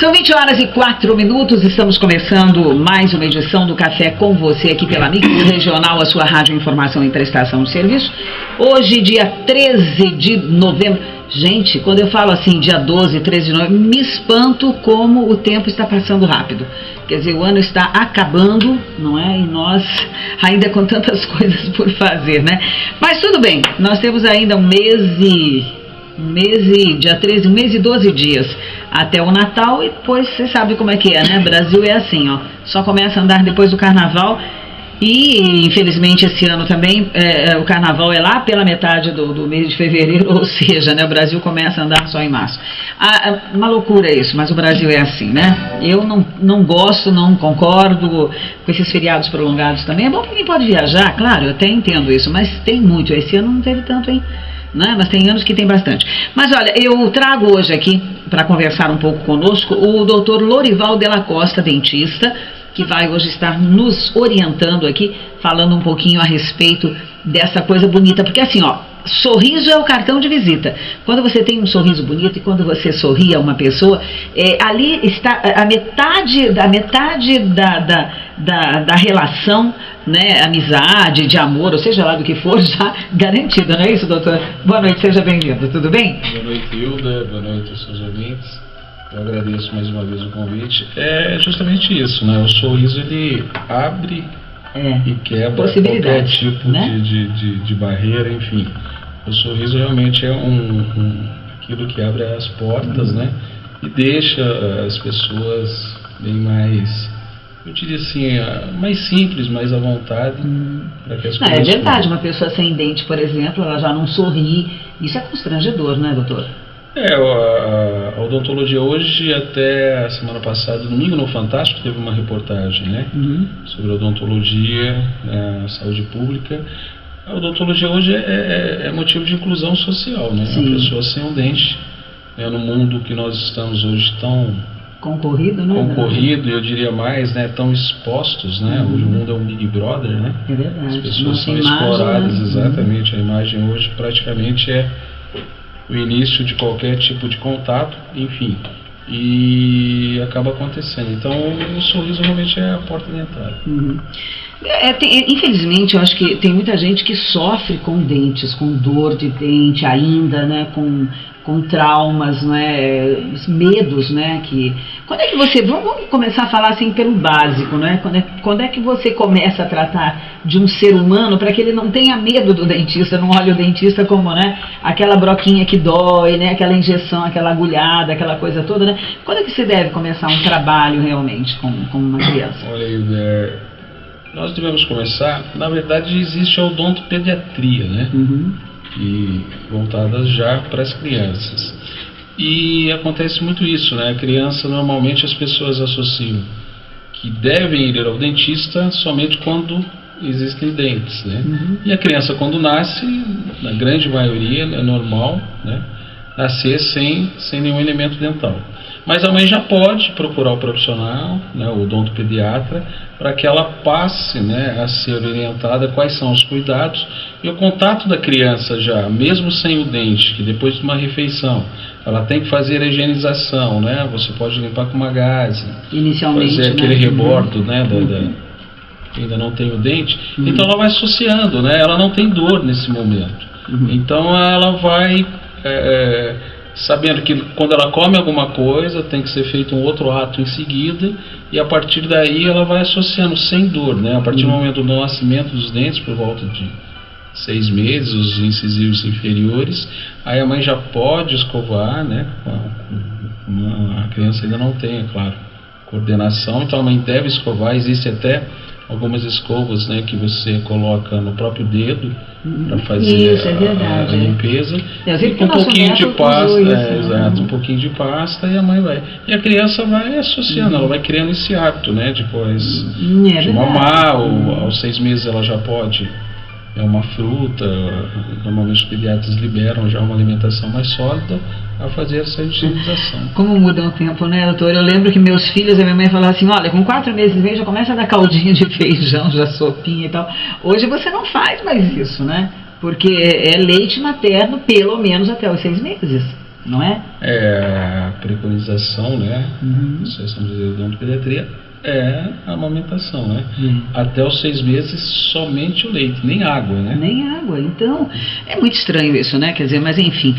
São 20h04, estamos começando mais uma edição do Café com Você aqui pela Mix Regional, a sua rádio informação e prestação de serviço. Hoje, dia 13 de novembro. Gente, quando eu falo assim, dia 12, 13 de novembro, me espanto como o tempo está passando rápido. Quer dizer, o ano está acabando, não é? E nós ainda com tantas coisas por fazer, né? Mas tudo bem, nós temos ainda um mês e 12 dias até o Natal e depois você sabe como é que é, né? Brasil é assim, ó, só começa a andar depois do Carnaval e infelizmente esse ano também o Carnaval é lá pela metade do mês de fevereiro, ou seja, né? O Brasil começa a andar só em março. Uma loucura isso, mas o Brasil é assim, né? Eu não gosto, não concordo com esses feriados prolongados também. É bom para quem pode viajar, claro, eu até entendo isso, mas tem muito, esse ano não teve tanto, hein? Né? Mas tem anos que tem bastante. Mas olha, eu trago hoje aqui, para conversar um pouco conosco, o Dr. Lorival Della Costa, dentista, que vai hoje estar nos orientando aqui, falando um pouquinho a respeito dessa coisa bonita, porque assim, ó, sorriso é o cartão de visita. Quando você tem um sorriso bonito e quando você sorri a uma pessoa, ali está a metade da relação, né, amizade, de amor, ou seja lá do que for, já garantido, não é isso, doutor? Boa noite, seja bem-vindo, tudo bem? Boa noite, Hilda, boa noite aos seus ouvintes. Eu agradeço mais uma vez o convite. É justamente isso, né? O sorriso, ele abre e quebra qualquer tipo, né? de barreira, enfim. O sorriso realmente é aquilo que abre as portas, né? E deixa as pessoas bem mais, eu diria assim, mais simples, mais à vontade para que as coisas... É verdade, uma pessoa sem dente, por exemplo, ela já não sorri. Isso é constrangedor, né, doutor? A odontologia hoje, até a semana passada, domingo no Fantástico, teve uma reportagem, né? Sobre a odontologia, a saúde pública. A odontologia hoje é motivo de inclusão social, né? Sim. A pessoa sem um dente, né? No mundo que nós estamos hoje tão concorrido, né? Concorrido, eu diria mais, né? Tão expostos, né? Hoje o mundo é um Big Brother, né? É verdade. As pessoas são exploradas, né? Exatamente. A imagem hoje praticamente é o início de qualquer tipo de contato, enfim, e acaba acontecendo. Então o sorriso realmente é a porta de entrada. Infelizmente, eu acho que tem muita gente que sofre com dentes, com dor de dente ainda, né, com traumas, né, medos, né, quando é que você, vamos começar a falar assim pelo básico, né, quando é que você começa a tratar de um ser humano para que ele não tenha medo do dentista, não olhe o dentista como, né, aquela broquinha que dói, né, aquela injeção, aquela agulhada, aquela coisa toda, né, quando é que você deve começar um trabalho realmente com uma criança? Olha, nós devemos começar, na verdade existe a odontopediatria, né? E voltadas já para as crianças. E acontece muito isso, né? A criança, normalmente as pessoas associam que devem ir ao dentista somente quando existem dentes, né? E a criança, quando nasce, na grande maioria, é normal, né, nascer sem nenhum elemento dental. Mas a mãe já pode procurar o profissional, né, o odontopediatra, para que ela passe, né, a ser orientada quais são os cuidados e o contato da criança já, mesmo sem o dente, que depois de uma refeição ela tem que fazer a higienização, né, você pode limpar com uma gaze, inicialmente, fazer aquele rebordo, né, que ainda não tem o dente, então ela vai associando, né, ela não tem dor nesse momento, então ela vai... sabendo que quando ela come alguma coisa tem que ser feito um outro ato em seguida, e a partir daí ela vai associando sem dor, né? A partir do momento do nascimento dos dentes, por volta de 6 meses, os incisivos inferiores, aí a mãe já pode escovar, né? A criança ainda não tem, é claro, coordenação, então a mãe deve escovar. Existe até algumas escovas, né, que você coloca no próprio dedo para fazer a limpeza, com um pouquinho de pasta, um pouquinho de pasta, e a mãe vai, e a criança vai associando, ela vai criando esse hábito, né, depois de mamar, ou aos 6 meses ela já pode, uma fruta, normalmente os pediatras liberam já uma alimentação mais sólida a fazer essa higienização. Como muda o tempo, né, doutor? Eu lembro que meus filhos, a minha mãe falava assim, olha, com 4 meses e meio já começa a dar caldinho de feijão, já sopinha e tal. Hoje você não faz mais isso, né? Porque é leite materno pelo menos até os 6 meses. não é? A preconização, né? Associação Brasileira de Odontopediatria é a amamentação, né? Até os 6 meses somente o leite, nem água, né? Nem água, então é muito estranho isso, né? Quer dizer, mas enfim,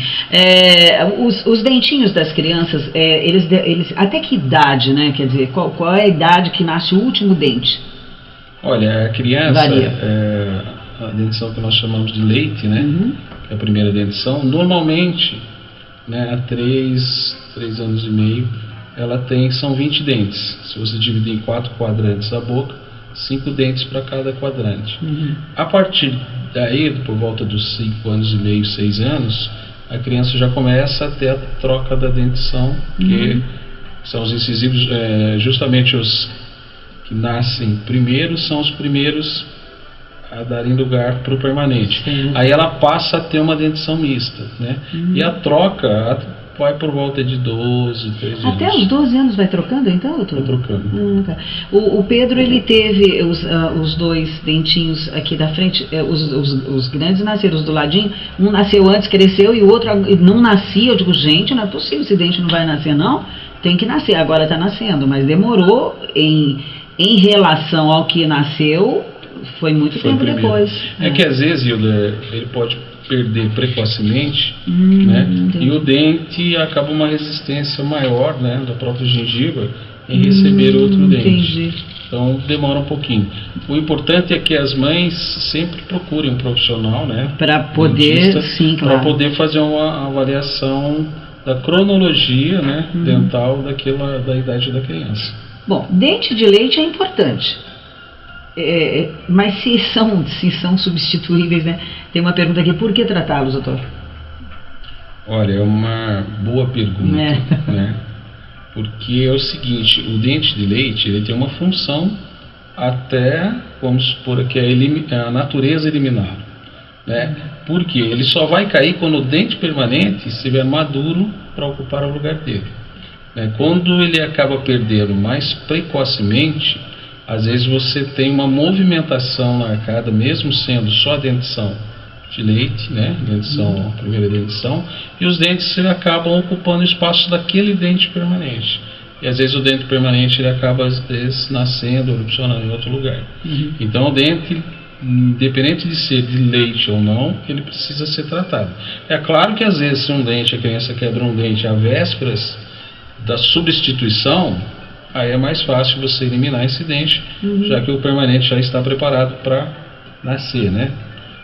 os dentinhos das crianças, eles até que idade, né? Quer dizer, qual é a idade que nasce o último dente? Olha, a criança, Varia. A dentição que nós chamamos de leite, né? Que é a primeira dentição, normalmente, né, há 3 anos e meio, são 20 dentes. Se você dividir em 4 quadrantes a boca, 5 dentes para cada quadrante. A partir daí, por volta dos 5 anos e meio, 6 anos, a criança já começa a ter a troca da dentição, que são os incisivos, justamente os que nascem primeiro, são os primeiros a darem lugar para o permanente. Aí ela passa a ter uma dentição mista, né? E a troca vai por volta de 12, 13 anos. Até os 12 anos vai trocando, então, doutor? Vai trocando. Tá. O Pedro, ele teve os 2 dentinhos aqui da frente, os grandes nasceram, os do ladinho. Um nasceu antes, cresceu, e o outro não nascia. Eu digo, gente, não é possível, esse dente não vai nascer, não. Tem que nascer, agora está nascendo, mas demorou em relação ao que nasceu, foi muito tempo depois. Que às vezes, Hilda, ele pode perder precocemente, né? E o dente acaba uma resistência maior, né, da própria gengiva em receber outro dente. Então demora um pouquinho. O importante é que as mães sempre procurem um profissional, né, para poder, para poder fazer uma avaliação da cronologia, né, dental da idade da criança. Bom, dente de leite é importante. Mas se são substituíveis, né? Tem uma pergunta aqui, por que tratá-los, doutor? Olha, é uma boa pergunta, né? Porque é o seguinte, o dente de leite, ele tem uma função até, vamos supor que a natureza eliminar, né? Porque ele só vai cair quando o dente permanente estiver maduro para ocupar o lugar dele, né? Quando ele acaba perdendo mais precocemente, às vezes você tem uma movimentação na arcada, mesmo sendo só a dentição de leite, né? A primeira dentição, e os dentes acabam ocupando o espaço daquele dente permanente. E às vezes o dente permanente ele acaba às vezes nascendo, erupcionando em outro lugar. Então o dente, independente de ser de leite ou não, ele precisa ser tratado. É claro que às vezes se a criança quebra um dente às vésperas da substituição, aí é mais fácil você eliminar esse dente, já que o permanente já está preparado para nascer, né?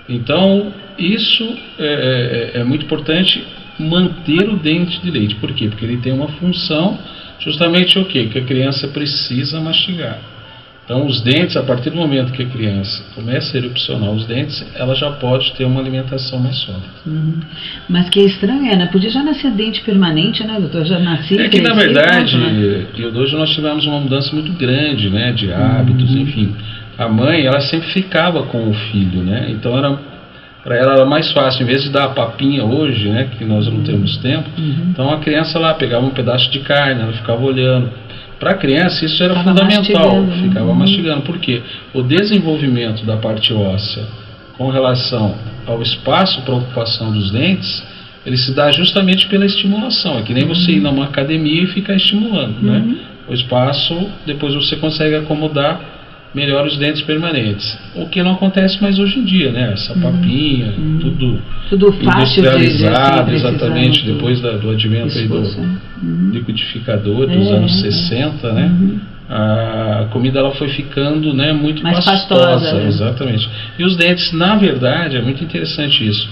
Então, isso é muito importante, manter o dente de leite. Por quê? Porque ele tem uma função, justamente o quê? Que a criança precisa mastigar. Então, os dentes, a partir do momento que a criança começa a erupcionar os dentes, ela já pode ter uma alimentação mais sólida. Mas que estranho, né? Podia já nascer dente permanente, né, doutor? Já nascia. Que na verdade, hoje nós tivemos uma mudança muito grande, né, de hábitos, enfim. A mãe, ela sempre ficava com o filho, né? Então, para ela era mais fácil, em vez de dar a papinha hoje, né, que nós não temos tempo, então a criança lá pegava um pedaço de carne, ela ficava olhando. Para a criança isso era fundamental, ficava mastigando. Por quê? O desenvolvimento da parte óssea com relação ao espaço para ocupação dos dentes, ele se dá justamente pela estimulação. É que nem você ir numa academia e ficar estimulando, né? O espaço, depois você consegue acomodar melhor os dentes permanentes. O que não acontece mais hoje em dia, né? Essa papinha, tudo fácil industrializado, exatamente, depois do advento aí do liquidificador dos anos 60, né? A comida ela foi ficando, né, muito mais pastosa, exatamente. E os dentes, na verdade, é muito interessante isso.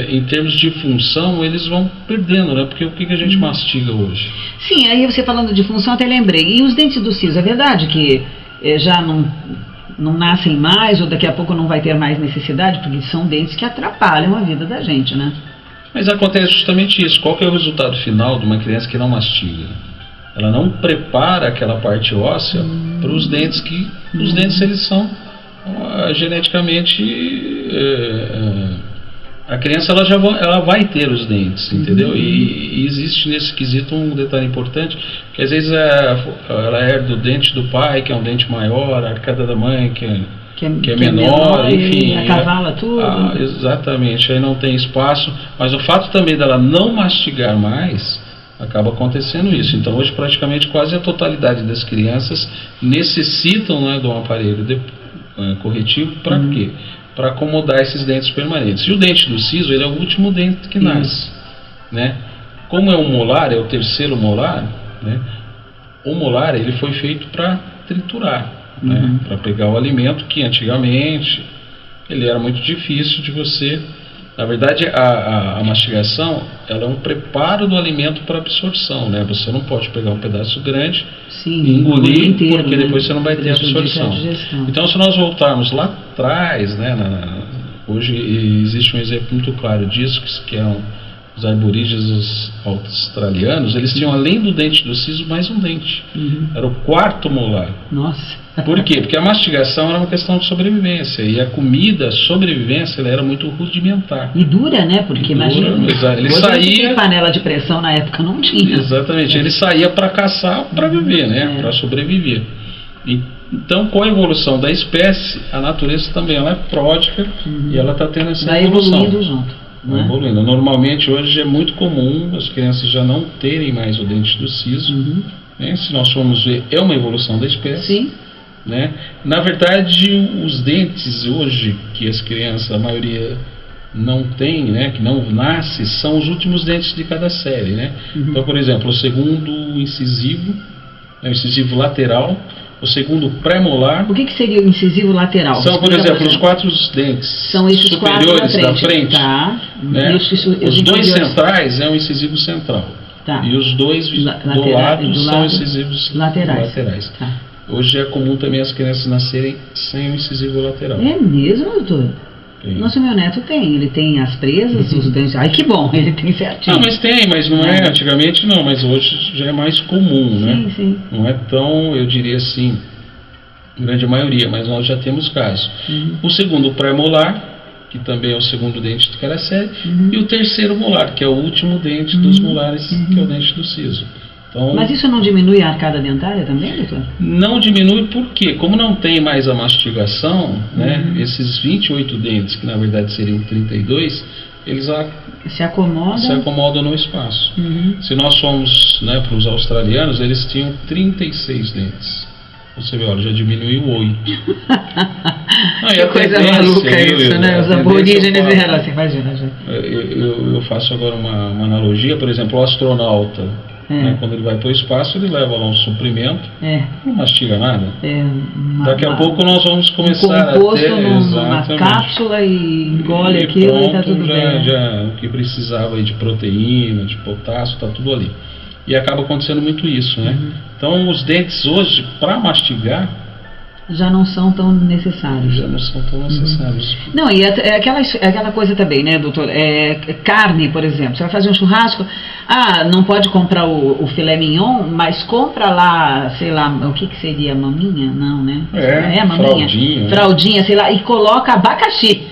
Em termos de função, eles vão perdendo, né? Porque o que a gente mastiga hoje? Sim, aí você falando de função, até lembrei. E os dentes do siso, é verdade que já não nascem mais, ou daqui a pouco não vai ter mais necessidade, porque são dentes que atrapalham a vida da gente, né? Mas acontece justamente isso. Qual que é o resultado final de uma criança que não mastiga? Ela não prepara aquela parte óssea para os dentes, que os dentes eles são geneticamente... a criança ela vai ter os dentes, entendeu? E existe nesse quesito um detalhe importante, que às vezes ela herda o dente do pai, que é um dente maior, a arcada da mãe, que que é menor, enfim, acavala tudo. Exatamente, aí não tem espaço, mas o fato também dela não mastigar mais, acaba acontecendo isso. Então hoje praticamente quase a totalidade das crianças necessitam, né, de um aparelho corretivo. Para quê? Para acomodar esses dentes permanentes. E o dente do siso, ele é o último dente que nasce, né? Como é um molar, é o terceiro molar, né? O molar, ele foi feito para triturar, né? Para pegar o alimento, que antigamente ele era muito difícil de você... Na verdade, a mastigação, ela é um preparo do alimento para absorção, né? Você não pode pegar um pedaço grande e engolir inteiro, porque depois você não vai ter absorção. Então, se nós voltarmos lá atrás, né, hoje existe um exemplo muito claro disso, que é os aborígenes australianos. Eles tinham, além do dente do siso, mais um dente. Era o quarto molar. Nossa! Por quê? Porque a mastigação era uma questão de sobrevivência, e a comida, a sobrevivência, ela era muito rudimentar. E dura, né? Porque imagina, ele saía... panela de pressão na época não tinha. Exatamente, ele saía para caçar, para viver, né? Para sobreviver. Então, com a evolução da espécie, a natureza também ela é pródiga, e ela está tendo essa evolução. Evoluindo junto. Vai evoluindo. Normalmente hoje é muito comum as crianças já não terem mais o dente do siso, né? Se nós formos ver, é uma evolução da espécie. Sim. Né? Na verdade, os dentes hoje que as crianças, a maioria não tem, né, que não nasce, são os últimos dentes de cada série, né? Então, por exemplo, o segundo incisivo, né, o incisivo lateral, o segundo pré-molar. O que seria o incisivo lateral? São, por exemplo, os 4 dentes são esses superiores da frente. Tá. Né? Os 2 centrais é o incisivo central. Tá. E os 2 do lado são incisivos laterais. Tá. Hoje é comum também as crianças nascerem sem o incisivo lateral. É mesmo, doutor? Nossa, meu neto tem. Ele tem as presas, os dentes. Ai, que bom, ele tem certinho. Não, mas não é. Antigamente não, mas hoje já é mais comum, né? Sim. Não é tão, eu diria assim, grande maioria, mas nós já temos casos. O segundo pré-molar, que também é o segundo dente de cada série, e o terceiro molar, que é o último dente dos molares, que é o dente do siso. Então, mas isso não diminui a arcada dentária também, doutor? Não diminui porque, como não tem mais a mastigação, né, esses 28 dentes, que na verdade seriam 32, eles se acomodam no espaço. Se nós formos, né, para os australianos, eles tinham 36 dentes. Você vê, olha, já diminuiu 8. Que coisa maluca isso, né? Os aborígenes eram assim, imagina, gente. Eu faço agora uma analogia, por exemplo, o astronauta. Né, quando ele vai para o espaço, ele leva lá um suprimento, não mastiga nada. Daqui a pouco nós vamos começar a ter uma cápsula e engole aquilo e está tudo bem. Já o que precisava aí de proteína, de potássio, está tudo ali. E acaba acontecendo muito isso, né? Então os dentes hoje, para mastigar, já não são tão necessários. Não, e é aquela coisa também, né, doutor? Carne, por exemplo. Você vai fazer um churrasco, não pode comprar o filé mignon, mas compra lá, sei lá, o que seria? Maminha? Não, né? Maminha. Fraldinha, sei lá, e coloca abacaxi.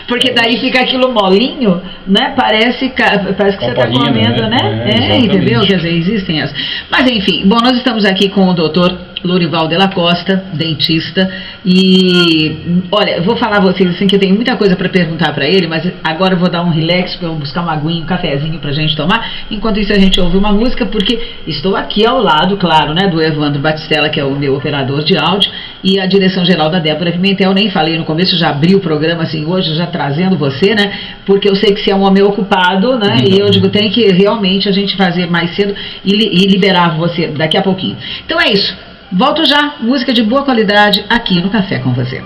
Porque daí fica aquilo molinho, né? Parece que você está comendo, né? Entendeu? Quer dizer, existem essas. Mas enfim, bom, nós estamos aqui com o doutor Lorival Della Costa, dentista, e olha, eu vou falar a vocês assim que eu tenho muita coisa para perguntar para ele, mas agora eu vou dar um relax para eu buscar uma aguinha, um cafezinho pra gente tomar. Enquanto isso a gente ouve uma música, porque estou aqui ao lado, claro, né, do Evandro Batistella, que é o meu operador de áudio, e a direção geral da Débora Pimentel. Nem falei no começo, já abri o programa assim hoje, já trazendo você, né, porque eu sei que você é um homem ocupado, né, e eu digo, tem que realmente a gente fazer mais cedo e liberar você daqui a pouquinho. Então é isso. Volto já, música de boa qualidade aqui no Café com você.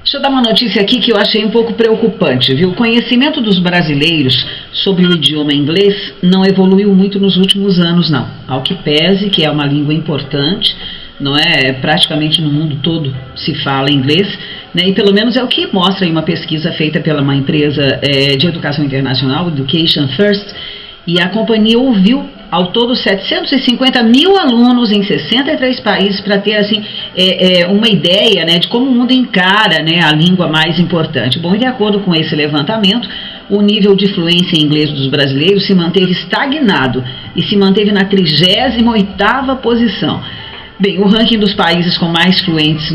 Deixa eu dar uma notícia aqui que eu achei um pouco preocupante, viu? O conhecimento dos brasileiros sobre o idioma inglês não evoluiu muito nos últimos anos, não. Ao que pese, que é uma língua importante, não é? Praticamente no mundo todo se fala inglês, né? E pelo menos é o que mostra em uma pesquisa feita pela uma empresa de educação internacional, Education First, e a companhia ouviu ao todo 750 mil alunos em 63 países para ter assim, uma ideia, né, de como o mundo encara, né, a língua mais importante. Bom, e de acordo com esse levantamento, o nível de fluência em inglês dos brasileiros se manteve estagnado e se manteve na 38ª posição. Bem, o ranking dos países com mais fluentes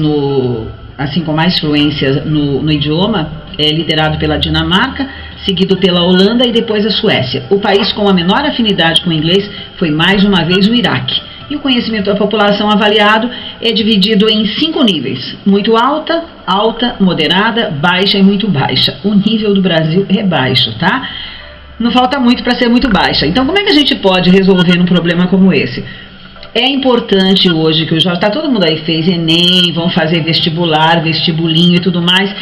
com mais fluência no idioma é liderado pela Dinamarca, seguido pela Holanda e depois a Suécia. O país com a menor afinidade com o inglês foi mais uma vez o Iraque. E o conhecimento da população avaliado é dividido em 5 níveis: muito alta, alta, moderada, baixa e muito baixa. O nível do Brasil é baixo, tá? Não falta muito para ser muito baixa. Então, como é que a gente pode resolver um problema como esse? É importante hoje que tá todo mundo aí fez Enem, vão fazer vestibular, vestibulinho e tudo mais.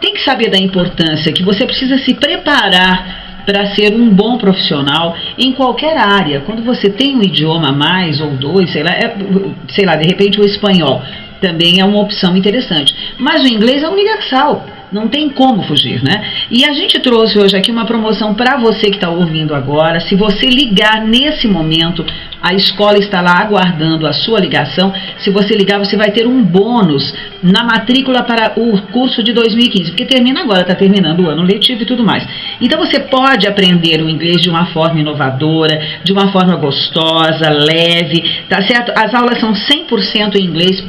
Tem que saber da importância que você precisa se preparar para ser um bom profissional em qualquer área. Quando você tem um idioma a mais ou dois, sei lá, de repente o espanhol também é uma opção interessante. Mas o inglês é universal. Não tem como fugir, né? E a gente trouxe hoje aqui uma promoção para você que está ouvindo agora. Se você ligar nesse momento, a escola está lá aguardando a sua ligação. Se você ligar, você vai ter um bônus na matrícula para o curso de 2015, porque termina agora, está terminando o ano letivo e tudo mais. Então você pode aprender o inglês de uma forma inovadora, de uma forma gostosa, leve, tá certo? As aulas são 100% em inglês,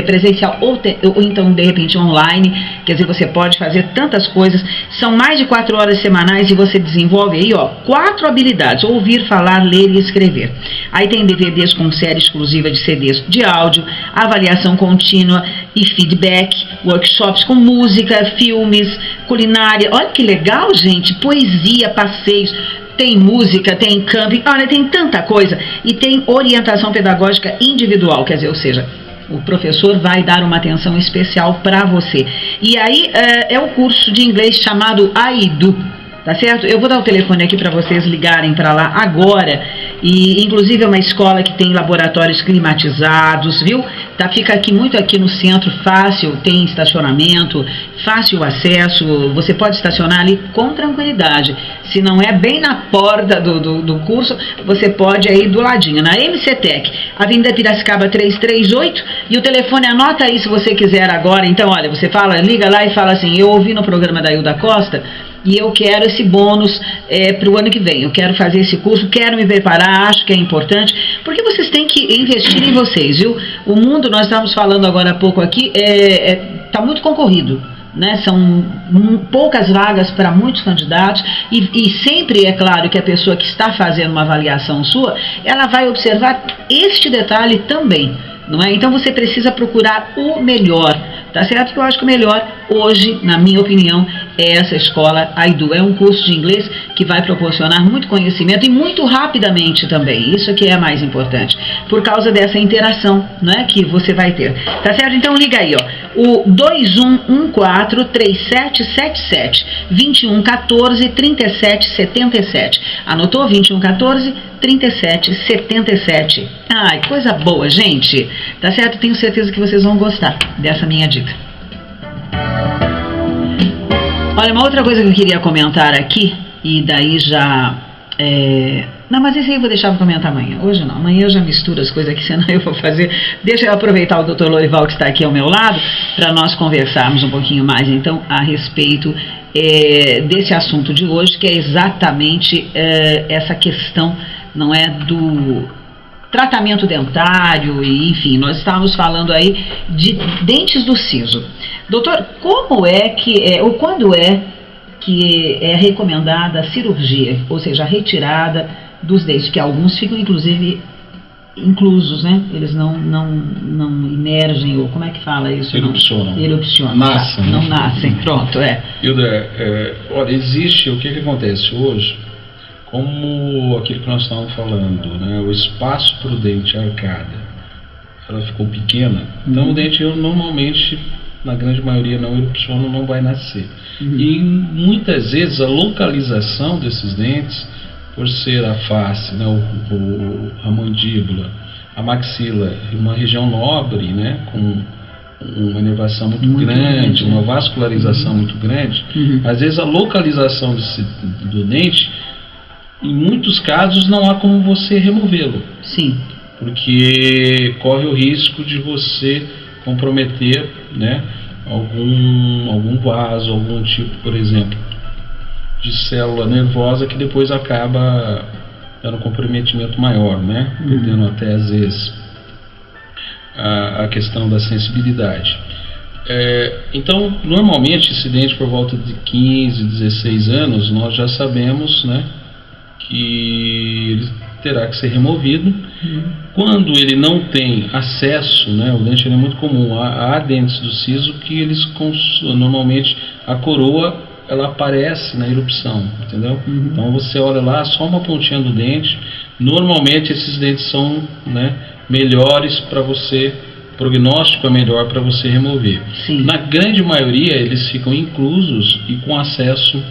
presencial ou então de repente online, quer dizer, você pode fazer tantas coisas. São mais de 4 horas semanais e você desenvolve aí, 4 habilidades: ouvir, falar, ler e escrever. Aí tem DVDs com série exclusiva de CDs de áudio, avaliação contínua e feedback, workshops com música, filmes, culinária. Olha que legal, gente, poesia, passeios. Tem música, tem camping, olha, tem tanta coisa. E tem orientação pedagógica individual, quer dizer, ou seja, o professor vai dar uma atenção especial para você. E aí é o curso de inglês chamado AIDU, tá certo? Eu vou dar o telefone aqui para vocês ligarem para lá agora. E inclusive é uma escola que tem laboratórios climatizados, viu? Fica muito aqui no centro, fácil, tem estacionamento, fácil acesso, você pode estacionar ali com tranquilidade. Se não é bem na porta do curso, você pode ir do ladinho, na MCTEC, Avenida Piracicaba 338, e o telefone, anota aí se você quiser agora. Então, olha, você liga lá e fala assim: eu ouvi no programa da Hilda Costa e eu quero esse bônus para o ano que vem, eu quero fazer esse curso, quero me preparar, acho que é importante, porque vocês têm que investir em vocês, viu? O mundo, nós estávamos falando agora há pouco aqui, está muito concorrido, né? São poucas vagas para muitos candidatos e sempre é claro que a pessoa que está fazendo uma avaliação sua, ela vai observar este detalhe também, não é? Então você precisa procurar o melhor, tá certo? Eu acho que o melhor hoje, na minha opinião, é essa escola AIDU. É um curso de inglês que vai proporcionar muito conhecimento e muito rapidamente também. Isso que é mais importante, por causa dessa interação, né, que você vai ter. Tá certo? Então liga aí, o 2114-3777, 2114-3777. Anotou? 2114-3777. Ai, coisa boa, gente. Tá certo? Tenho certeza que vocês vão gostar dessa minha dica. Olha, uma outra coisa que eu queria comentar aqui, e daí já... Não, mas esse aí eu vou deixar para comentar amanhã. Hoje não, amanhã eu já misturo as coisas aqui, senão eu vou fazer... Deixa eu aproveitar o Dr. Lorival, que está aqui ao meu lado, para nós conversarmos um pouquinho mais, então, a respeito desse assunto de hoje, que é exatamente essa questão, não é, do tratamento dentário, e enfim, nós estávamos falando aí de dentes do siso. Doutor, como é que ou quando é que é recomendada a cirurgia, ou seja, a retirada dos dentes, que alguns ficam inclusive inclusos, né? Eles não emergem, ou como é que fala isso? Erupcionam. Erupcionam. Nascem. Não nascem, pronto, Hilda, olha, existe, o que acontece hoje, como aquilo que nós estávamos falando, né? O espaço para o dente, a arcada, ela ficou pequena, então o dente normalmente, na grande maioria, não erupciona, não vai nascer. E muitas vezes a localização desses dentes, por ser a face, né, a mandíbula, a maxila, uma região nobre, né, com uma inervação muito grande, uma vascularização muito grande, às vezes a localização do dente, em muitos casos não há como você removê-lo. Sim. Porque corre o risco de você comprometer, né, algum vaso, algum tipo, por exemplo, de célula nervosa que depois acaba dando um comprometimento maior, né? Perdendo até às vezes a questão da sensibilidade. Então, normalmente, esse dente por volta de 15, 16 anos, nós já sabemos, né, que ele terá que ser removido. Quando ele não tem acesso, né, o dente é muito comum, há dentes do siso que eles normalmente a coroa ela aparece na erupção, entendeu? Então você olha lá, só uma pontinha do dente. Normalmente esses dentes são, né, melhores para você, o prognóstico é melhor para você remover. Sim. Na grande maioria eles ficam inclusos e com acesso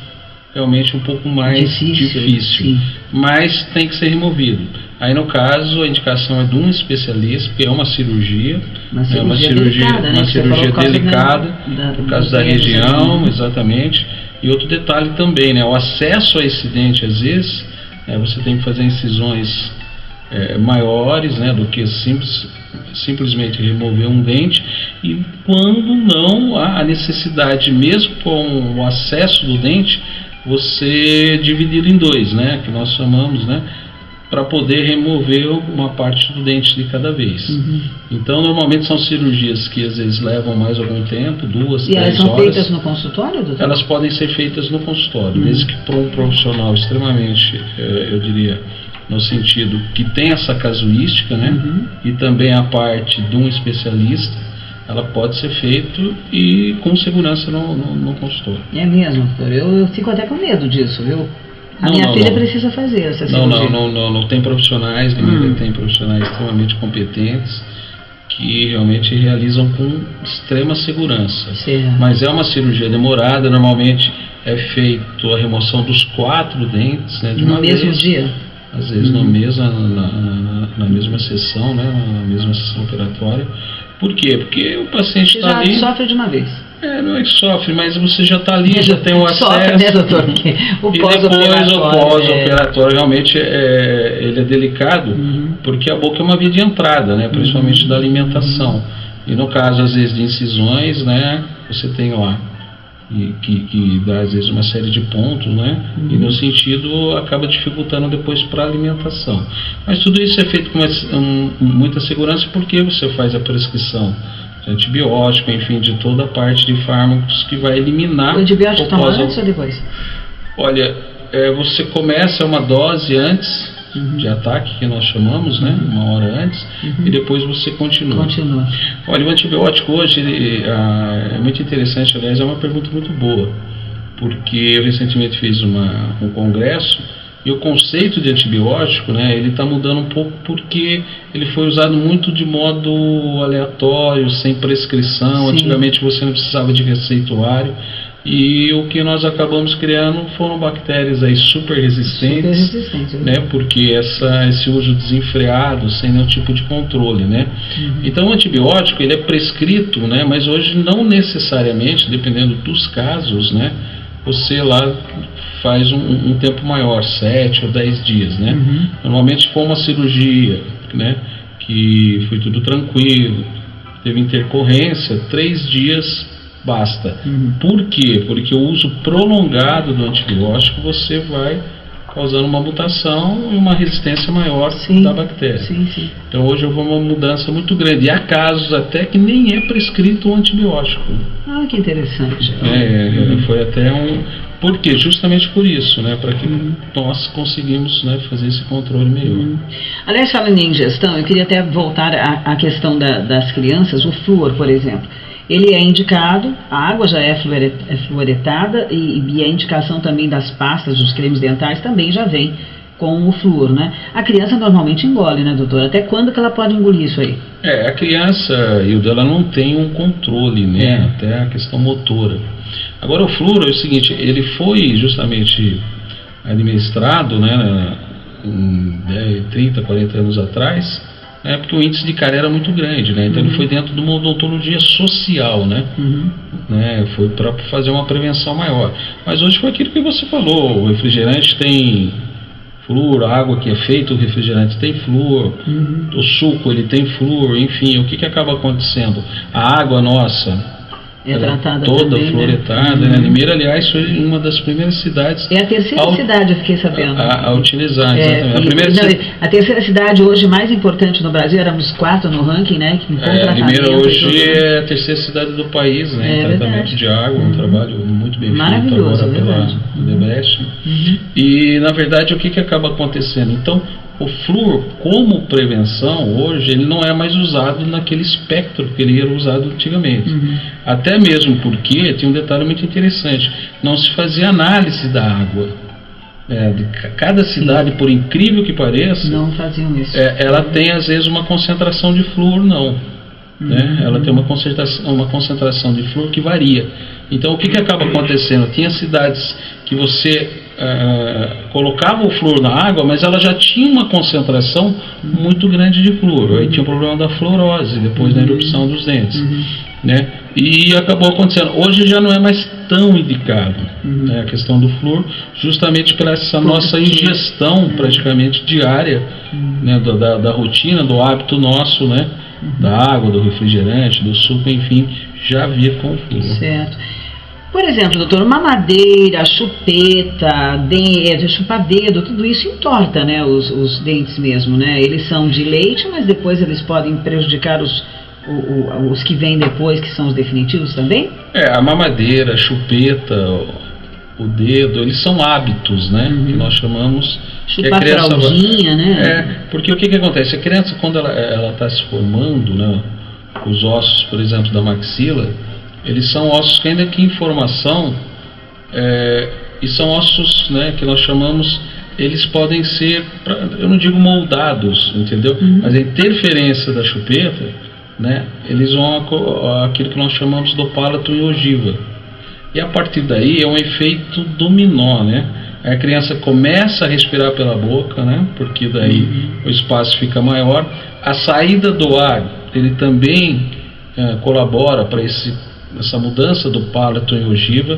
realmente um pouco mais difícil. Mas tem que ser removido. Aí no caso a indicação é de um especialista, porque é uma cirurgia, uma cirurgia delicada, por causa da região, exatamente. E outro detalhe também, né, o acesso a esse dente, às vezes, você tem que fazer incisões maiores, né, do que simplesmente remover um dente. E quando não há a necessidade, mesmo com o acesso do dente, você dividir em dois, né, que nós chamamos, né, para poder remover uma parte do dente de cada vez. Então, normalmente são cirurgias que às vezes levam mais algum tempo, 2, 3 horas. E elas são feitas no consultório, doutor? Elas podem ser feitas no consultório, desde que para um profissional extremamente, eu diria, no sentido que tem essa casuística, né, e também a parte de um especialista, ela pode ser feita e com segurança no consultório. É mesmo, doutor? Eu fico até com medo disso, viu? A minha filha precisa fazer essa cirurgia. Não tem profissionais, tem profissionais extremamente competentes que realmente realizam com extrema segurança. Mas é uma cirurgia demorada, normalmente é feito a remoção dos 4 dentes, né, de uma vez. No mesmo dia? Às vezes na mesma sessão, né, na mesma sessão operatória. Por quê? Porque o paciente está ali... sofre de uma vez. Não é que sofre, mas você já está ali, já tem o acesso. Sofre, né, doutor? E depois o pós-operatório realmente ele é delicado, porque a boca é uma via de entrada, né, principalmente da alimentação. E no caso, às vezes, de incisões, né, você tem lá, que dá às vezes uma série de pontos, né, e no sentido acaba dificultando depois para a alimentação. Mas tudo isso é feito com muita segurança, porque você faz a prescrição de antibiótico, enfim, de toda a parte de fármacos que vai eliminar o antibiótico toma antes ou depois? Olha, você começa uma dose antes de ataque, que nós chamamos, né, 1 hora antes, e depois você continua. Olha, o antibiótico hoje é muito interessante, aliás, é uma pergunta muito boa, porque eu recentemente fiz um congresso e o conceito de antibiótico, né, ele está mudando um pouco porque ele foi usado muito de modo aleatório, sem prescrição. Antigamente você não precisava de receituário. E o que nós acabamos criando foram bactérias aí super resistentes, né, porque esse uso desenfreado, sem nenhum tipo de controle, né. Então o antibiótico ele é prescrito, né, mas hoje não necessariamente, dependendo dos casos, né, você lá faz um tempo maior, 7 ou 10 dias, né. Normalmente se for uma cirurgia, né, que foi tudo tranquilo, teve intercorrência, 3 dias basta. Por quê? Porque o uso prolongado do antibiótico você vai causando uma mutação e uma resistência maior da bactéria. Então hoje houve uma mudança muito grande. E há casos até que nem é prescrito um antibiótico. Ah, que interessante. Foi até Por quê? Justamente por isso, né? Para que nós conseguimos, né, fazer esse controle melhor. Aliás, falando em ingestão, eu queria até voltar à questão das crianças, o flúor, por exemplo. Ele é indicado, a água já é fluoretada e a indicação também das pastas, dos cremes dentais também já vem com o flúor, né? A criança normalmente engole, né, doutor? Até quando que ela pode engolir isso aí? A criança, Hilda, ela não tem um controle, né? Até a questão motora. Agora o flúor é o seguinte, ele foi justamente administrado, né, 30, 40 anos atrás, porque o índice de cárie era muito grande, né? Então ele foi dentro de uma odontologia social, né? Foi para fazer uma prevenção maior. Mas hoje foi aquilo que você falou, o refrigerante tem flúor, a água que é feita, o refrigerante tem flúor, o suco ele tem flúor, enfim, o que acaba acontecendo? A água nossa, tratada toda também, fluoretada, né? Limeira, aliás, foi uma das primeiras cidades... É a terceira cidade, eu fiquei sabendo. A utilizar, exatamente. A terceira cidade hoje mais importante no Brasil, éramos 4 no ranking, né? Limeira hoje é a terceira cidade do país, né? Em tratamento de água, um trabalho muito bem feito agora pela Odebrecht. E, na verdade, o que acaba acontecendo? Então, o flúor, como prevenção, hoje, ele não é mais usado naquele espectro que ele era usado antigamente. Até mesmo porque, tem um detalhe muito interessante, não se fazia análise da água. De cada cidade, por incrível que pareça, não faziam isso. Ela tem, às vezes, uma concentração de flúor, não. Né? Ela tem uma concentração de flúor que varia. Então, o que acaba acontecendo? Tinha cidades que você colocava o flúor na água, mas ela já tinha uma concentração muito grande de flúor. Aí tinha o problema da fluorose, depois da erupção dos dentes. Né? E acabou acontecendo. Hoje já não é mais tão indicado, né, a questão do flúor, justamente por essa nossa ingestão praticamente diária, né, da rotina, do hábito nosso, né, da água, do refrigerante, do suco, enfim, já vir com flúor. Certo. Por exemplo, doutor, mamadeira, chupeta, chupa-dedo, tudo isso entorta, né, os dentes mesmo, né? Eles são de leite, mas depois eles podem prejudicar os que vêm depois, que são os definitivos também? A mamadeira, a chupeta, o dedo, eles são hábitos, né? Que nós chamamos... Chupar fraldinha, né? Porque o que acontece? A criança, quando ela está se formando, né, os ossos, por exemplo, da maxila, eles são ossos que ainda que em formação, e são ossos, né, que nós chamamos, eles podem ser, eu não digo moldados, entendeu? Mas a interferência da chupeta, né, eles vão aquilo que nós chamamos do palato e ogiva. E a partir daí é um efeito dominó, né? A criança começa a respirar pela boca, né? Porque daí o espaço fica maior. A saída do ar, ele também colabora para essa mudança do palato e ogiva,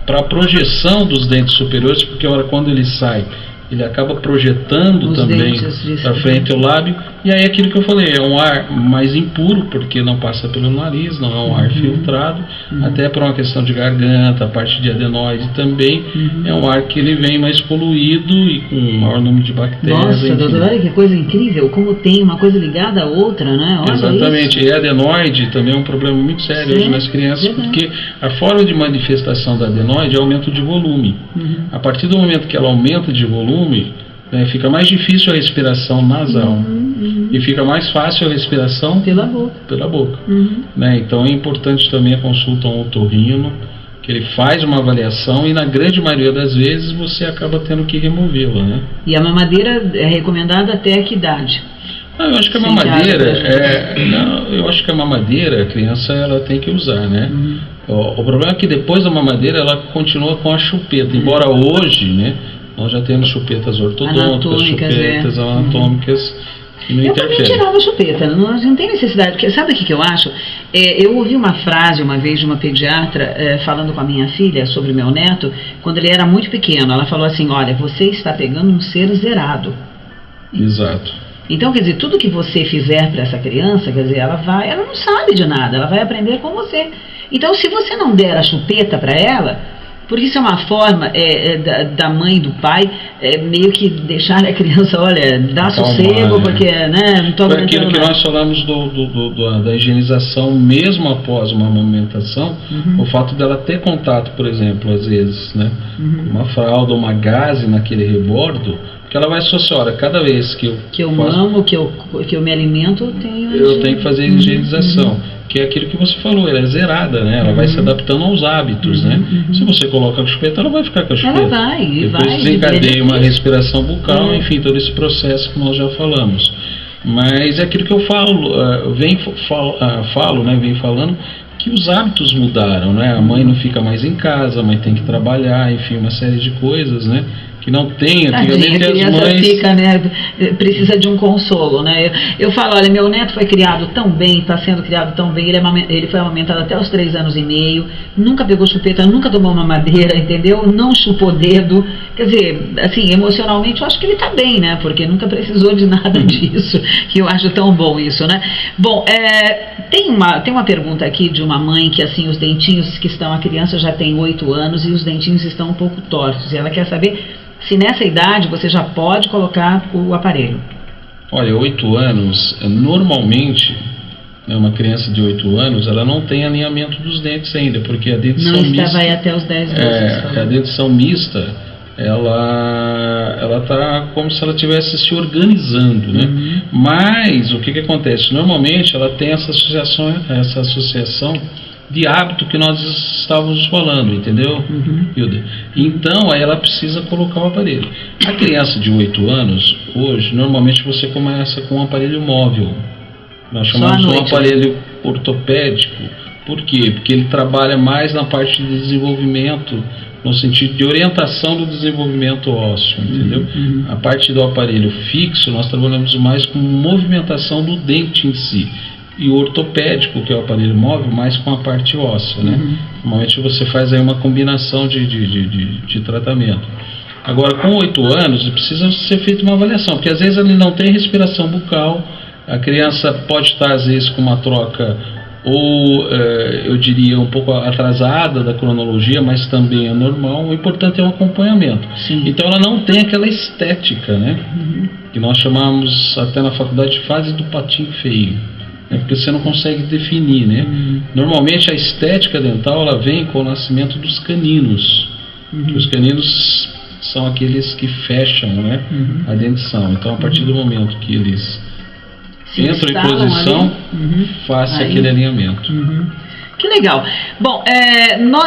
para a projeção dos dentes superiores, porque quando ele sai, ele acaba projetando os também para frente o lábio, e aí aquilo que eu falei, é um ar mais impuro, porque não passa pelo nariz, não é um ar filtrado, até por uma questão de garganta, a parte de adenoide também, é um ar que ele vem mais poluído e com um maior número de bactérias. Nossa, doutor, olha que coisa incrível, como tem uma coisa ligada à outra, né? Olha. Exatamente, e a adenoide também é um problema muito sério hoje nas crianças, porque a forma de manifestação da adenoide é aumento de volume. A partir do momento que ela aumenta de volume, fica mais difícil a respiração nasal e fica mais fácil a respiração pela boca. Né? Então é importante também a consulta a um otorrino, que ele faz uma avaliação e na grande maioria das vezes você acaba tendo que removê-la. Né? E a mamadeira é recomendada até que idade? Eu acho que a mamadeira, a criança ela tem que usar, né? O problema é que depois da mamadeira ela continua com a chupeta, embora hoje, né, nós já temos chupetas ortodônticas, chupetas anatômicas, que não interferem. Eu também tirava a chupeta, não tem necessidade, porque sabe o que eu acho? Eu ouvi uma frase uma vez de uma pediatra falando com a minha filha sobre o meu neto, quando ele era muito pequeno. Ela falou assim: olha, você está pegando um ser zerado. Exato. Então, quer dizer, tudo que você fizer para essa criança, quer dizer, ela não sabe de nada, ela vai aprender com você. Então, se você não der a chupeta para ela, porque isso é uma forma da mãe e do pai meio que deixar a criança, olha, dá sossego, porque, né, não estou aguentando. Aquilo que nós falamos da higienização mesmo após uma amamentação, o fato dela ter contato, por exemplo, às vezes, né, uma fralda, uma gaze naquele rebordo, que ela vai associar, olha, cada vez que eu mamo, que eu me alimento, eu tenho que fazer higienização. Que é aquilo que você falou, ela é zerada, né? Ela vai se adaptando aos hábitos, né? Se você coloca a chupeta, ela vai ficar com a chupeta. Ela vai, depois desencadeia uma respiração bucal, enfim, todo esse processo que nós já falamos. Mas é aquilo que eu falo, venho falando, que os hábitos mudaram, né? A mãe não fica mais em casa, a mãe tem que trabalhar, enfim, uma série de coisas, né? Que não tem, antigamente a criança as mães... fica, né, precisa de um consolo, né? Eu falo, olha, meu neto foi criado tão bem, está sendo criado tão bem, ele foi amamentado até os 3 anos e meio, nunca pegou chupeta, nunca tomou mamadeira, entendeu? Não chupou dedo, Quer dizer, assim, emocionalmente eu acho que ele está bem, né? Porque nunca precisou de nada disso. E eu acho tão bom isso, né? Bom, tem uma pergunta aqui de uma mãe que, assim, os dentinhos que estão... A criança já tem 8 anos e os dentinhos estão um pouco tortos. E ela quer saber se nessa idade você já pode colocar o aparelho. Olha, 8 anos, normalmente... Uma criança de 8 anos, ela não tem alinhamento dos dentes ainda, porque a dentição mista... vai até os 10 anos. A dentição mista, ela tá como se ela estivesse se organizando, né? Mas, o que acontece? Normalmente, ela tem essa associação de hábito que nós estávamos falando, entendeu, Hilda? Então, aí ela precisa colocar o aparelho. A criança de 8 anos, hoje, normalmente você começa com um aparelho móvel. Nós chamamos de um aparelho ortopédico. Por quê? Porque ele trabalha mais na parte de desenvolvimento, no sentido de orientação do desenvolvimento ósseo, entendeu? A parte do aparelho fixo, nós trabalhamos mais com movimentação do dente em si. E o ortopédico, que é o aparelho móvel, mais com a parte óssea, né? Normalmente você faz aí uma combinação de tratamento. Agora, com 8 anos, precisa ser feita uma avaliação, porque às vezes ele não tem respiração bucal. A criança pode estar, às vezes, com uma troca, ou eu diria, um pouco atrasada da cronologia, mas também é normal. O importante é o acompanhamento. Sim. Então, ela não tem aquela estética, né? Que nós chamamos, até na faculdade, de fase do patinho feio. Porque você não consegue definir, né? Normalmente, a estética dental, ela vem com o nascimento dos caninos. Os caninos são aqueles que fecham, né, a dentição. Então, a partir do momento que eles... entra em posição, faça aquele alinhamento. Que legal. Bom,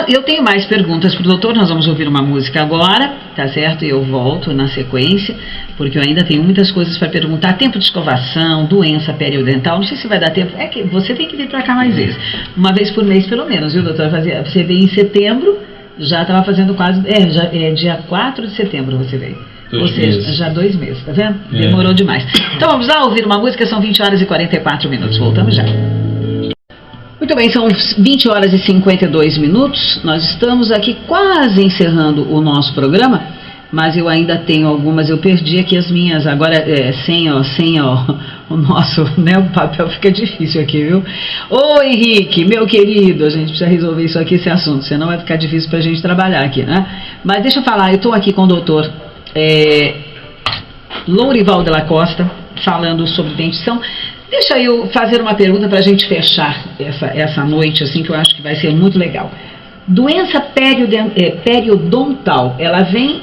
eu tenho mais perguntas para o doutor. Nós vamos ouvir uma música agora, tá certo? E eu volto na sequência, porque eu ainda tenho muitas coisas para perguntar. Tempo de escovação, doença periodental. Não sei se vai dar tempo. É que você tem que vir para cá mais vezes. Uma vez por mês, pelo menos, viu, doutor? Você veio em setembro, já estava fazendo quase... dia 4 de setembro você veio. Ou seja, já 2 meses, tá vendo? Demorou demais. Então vamos lá ouvir uma música, são 20 horas e 44 minutos. Voltamos já. Muito bem, são 20 horas e 52 minutos. Nós estamos aqui quase encerrando o nosso programa, mas eu ainda tenho algumas, eu perdi aqui as minhas, agora sem o nosso, né, o papel fica difícil aqui, viu? Ô Henrique, meu querido, a gente precisa resolver isso aqui, esse assunto, senão vai ficar difícil pra gente trabalhar aqui, né? Mas deixa eu falar, eu estou aqui com o doutor Lourival de la Costa, falando sobre dentição. Deixa eu fazer uma pergunta para a gente fechar essa noite, assim, que eu acho que vai ser muito legal. Doença periodontal, ela vem,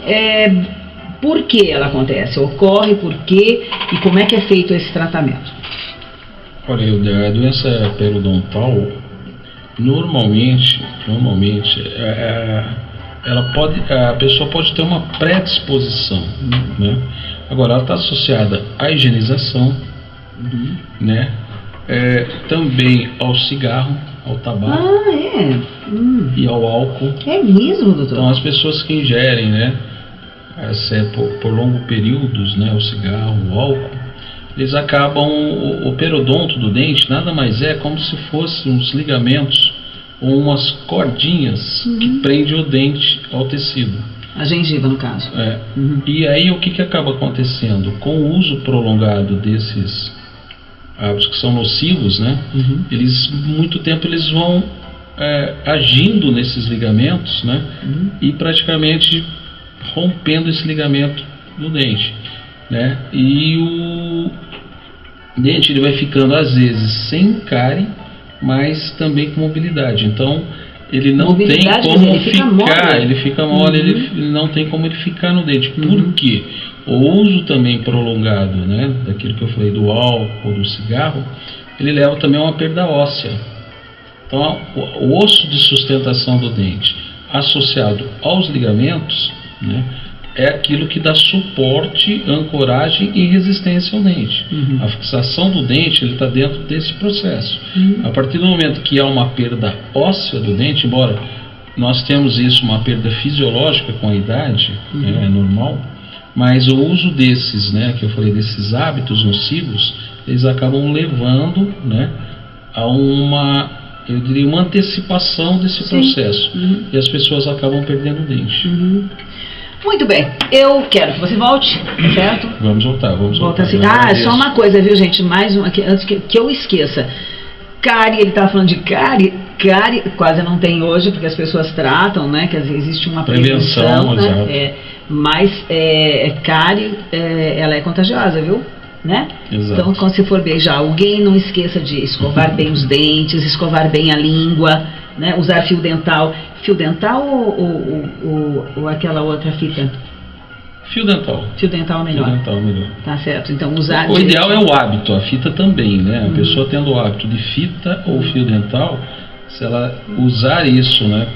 por que ela acontece? Ocorre por quê? E como é que é feito esse tratamento? Olha, a doença periodontal, normalmente a pessoa pode ter uma predisposição, né? Agora, ela está associada à higienização, né? Também ao cigarro, ao tabaco e ao álcool. É mesmo, doutor? Então, as pessoas que ingerem, né, por longos períodos, né, o cigarro, o álcool, eles acabam, o periodonto do dente nada mais é como se fossem uns ligamentos ou umas cordinhas que prendem o dente ao tecido. A gengiva, no caso. E aí o que acaba acontecendo? Com o uso prolongado desses hábitos que são nocivos, né? Eles, muito tempo, eles vão agindo nesses ligamentos, né? E praticamente rompendo esse ligamento do dente, né? E o dente ele vai ficando às vezes sem cárie, mas também com mobilidade. Então ele não tem como ficar, ele fica mole, ele não tem como ele ficar no dente. Por quê? O uso também prolongado, né, daquilo que eu falei do álcool, do cigarro, ele leva também a uma perda óssea. Então o osso de sustentação do dente associado aos ligamentos, né, é aquilo que dá suporte, ancoragem e resistência ao dente. A fixação do dente está dentro desse processo. A partir do momento que há uma perda óssea do dente, embora nós temos isso, uma perda fisiológica com a idade, é normal, mas o uso desses, né, que eu falei, desses hábitos nocivos, eles acabam levando, né, a uma, eu diria, uma antecipação desse processo. E as pessoas acabam perdendo o dente. Muito bem, eu quero que você volte, certo? Vamos voltar. Volta assim. Só uma coisa, viu, gente? Mais uma, antes que eu esqueça. Cárie, ele estava falando de cárie quase não tem hoje, porque as pessoas tratam, né? Que existe uma prevenção, né? Mas cárie, ela é contagiosa, viu? Né? Então, quando você for beijar alguém, não esqueça de escovar bem os dentes, escovar bem a língua, né? Usar fio dental. Fio dental ou aquela outra fita? Fio dental. Fio dental melhor. Fio dental melhor. Tá certo. Então, usar... O ideal é o hábito, a fita também, né? A pessoa tendo o hábito de fita ou fio dental, se ela usar isso, né?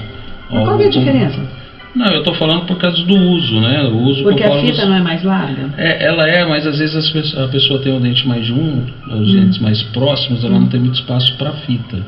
Mas qual é a diferença? Não, eu estou falando por causa do uso, né? O uso porque a fita não é mais larga? Ela mas às vezes a pessoa tem o dente mais junto, os dentes mais próximos, ela não tem muito espaço para fita.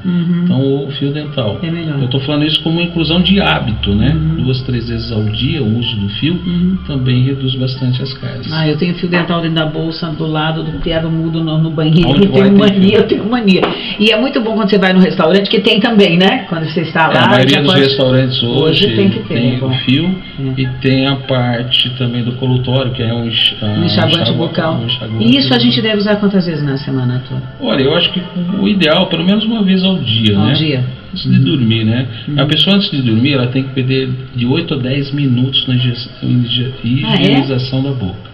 Então o fio dental. É melhor. Eu estou falando isso como uma inclusão de hábito, né? 2, 3 vezes ao dia o uso do fio também reduz bastante as cáries. Eu tenho fio dental dentro da bolsa, do lado do piado mudo no banheiro. Eu tenho mania. E é muito bom quando você vai no restaurante, que tem também, né? Quando você está lá. A maioria dos restaurantes hoje tem que ter. Fio e tem a parte também do colutório, que é um enxaguante bucal. E isso a gente deve usar quantas vezes na semana, Arthur? Olha, eu acho que o ideal, pelo menos uma vez ao dia, né? Antes de dormir, né? A pessoa antes de dormir, ela tem que perder de 8 a 10 minutos na higienização da boca.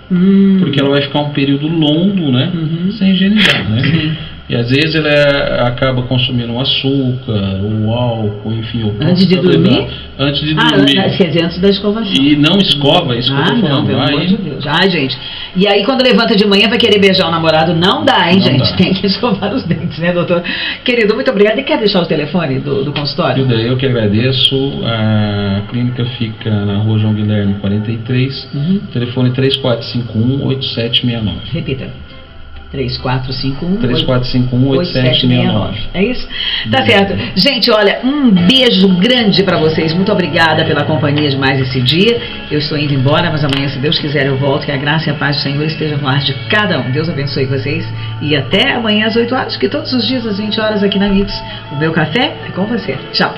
Porque ela vai ficar um período longo, né? Sem higienizar, né? E às vezes ela acaba consumindo o açúcar, o álcool, enfim... Antes de dormir? Antes de dormir. Quer dizer, antes da escovação. E não escova, isso que eu tô falando. Não, pelo amor de Deus. Gente. E aí quando levanta de manhã vai querer beijar o namorado, não dá, hein, gente? Tem que escovar os dentes, né, doutor? Querido, muito obrigado. E quer deixar o telefone do consultório? Eu que agradeço. A clínica fica na rua João Guilherme 43, telefone 3451-8769. Repita. 3451-8769. É isso? Tá certo. Gente, olha, um beijo grande pra vocês. Muito obrigada pela companhia de mais esse dia. Eu estou indo embora, mas amanhã, se Deus quiser, eu volto. Que a graça e a paz do Senhor estejam no lar de cada um. Deus abençoe vocês. E até amanhã às 8 horas, que todos os dias às 20 horas aqui na Mix. O meu café é com você. Tchau.